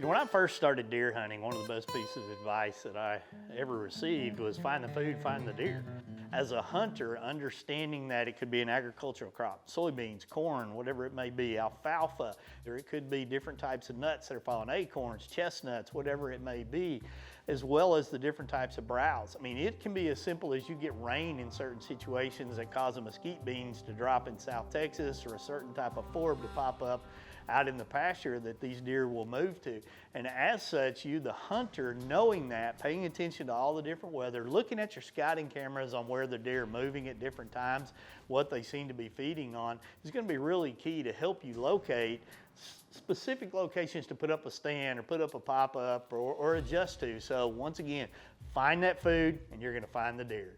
When I first started deer hunting, one of the best pieces of advice that I ever received was find the food, find the deer. As a hunter, understanding that it could be an agricultural crop, soybeans, corn, whatever it may be, alfalfa, or it could be different types of nuts that are falling, acorns, chestnuts, whatever it may be, as well as the different types of browse. I mean, it can be as simple as you get rain in certain situations that cause the mesquite beans to drop in South Texas, or a certain type of forb to pop up out in the pasture that these deer will move to. And as such, you, the hunter, knowing that, paying attention to all the different weather, looking at your scouting cameras on where the deer are moving at different times, what they seem to be feeding on, is going to be really key to help you locate specific locations to put up a stand or put up a pop-up or adjust to. So once again, find that food and you're going to find the deer.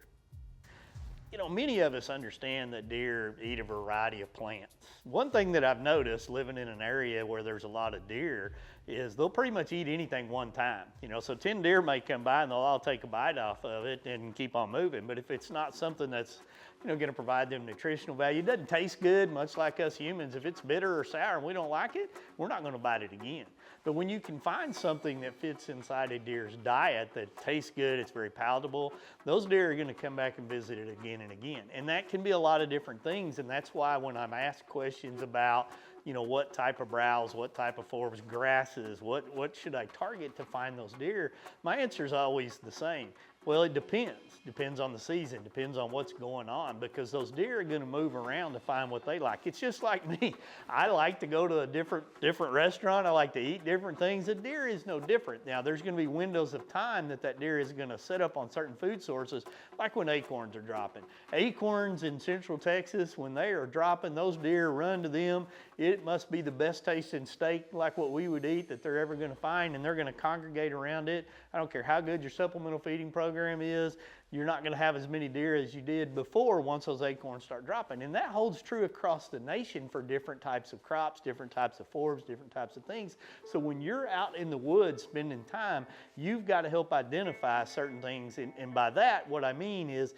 You know, many of us understand that deer eat a variety of plants. One thing that I've noticed living in an area where there's a lot of deer is they'll pretty much eat anything one time. You know, so 10 deer may come by and they'll all take a bite off of it and keep on moving. But if it's not something that's, you know, going to provide them nutritional value, it doesn't taste good, much like us humans. If it's bitter or sour and we don't like it, we're not going to bite it again. But when you can find something that fits inside a deer's diet that tastes good, it's very palatable, those deer are going to come back and visit it again and again. And that can be a lot of different things. And that's why when I'm asked questions about, you know, what type of browse, what type of forbs, grasses, what should I target to find those deer, my answer is always the same. Well, it depends. Depends on the season, depends on what's going on, because those deer are going to move around to find what they like. It's just like me. I like to go to a different restaurant. I like to eat different things. The deer is no different. Now, there's going to be windows of time that deer is going to set up on certain food sources, like when acorns are dropping. Acorns in Central Texas, when they are dropping, those deer run to them. It must be the best tasting steak like what we would eat that they're ever going to find, and they're going to congregate around it. I don't care how good your supplemental feeding program is, you're not going to have as many deer as you did before once those acorns start dropping. And that holds true across the nation for different types of crops, different types of forbs, different types of things. So when you're out in the woods spending time, you've got to help identify certain things. And by that, what I mean is,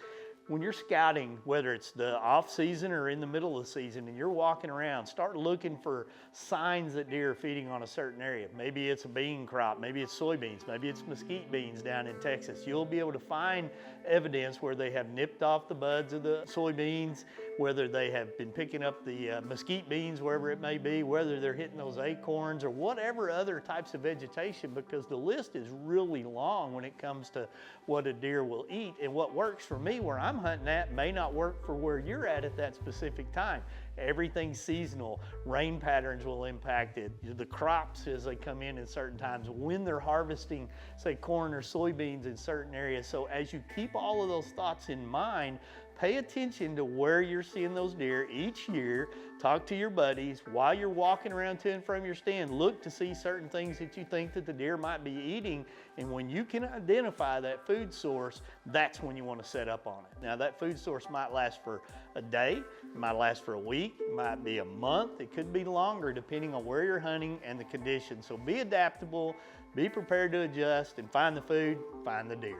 when you're scouting, whether it's the off season or in the middle of the season, and you're walking around, start looking for signs that deer are feeding on a certain area. Maybe it's a bean crop, maybe it's soybeans, maybe it's mesquite beans down in Texas. You'll be able to find evidence where they have nipped off the buds of the soybeans, whether they have been picking up the mesquite beans, wherever it may be, whether they're hitting those acorns or whatever other types of vegetation, because the list is really long when it comes to what a deer will eat. And what works for me where I'm hunting at may not work for where you're at that specific time. Everything's seasonal. Rain patterns will impact it. The crops as they come in certain times, when they're harvesting, say, corn or soybeans in certain areas. So as you keep all of those thoughts in mind, pay attention to where you're seeing those deer each year. Talk to your buddies while you're walking around to and from your stand. Look to see certain things that you think that the deer might be eating. And when you can identify that food source, that's when you want to set up on it. Now, that food source might last for a day, it might last for a week, it might be a month, it could be longer depending on where you're hunting and the conditions. So be adaptable, be prepared to adjust, and find the food, find the deer.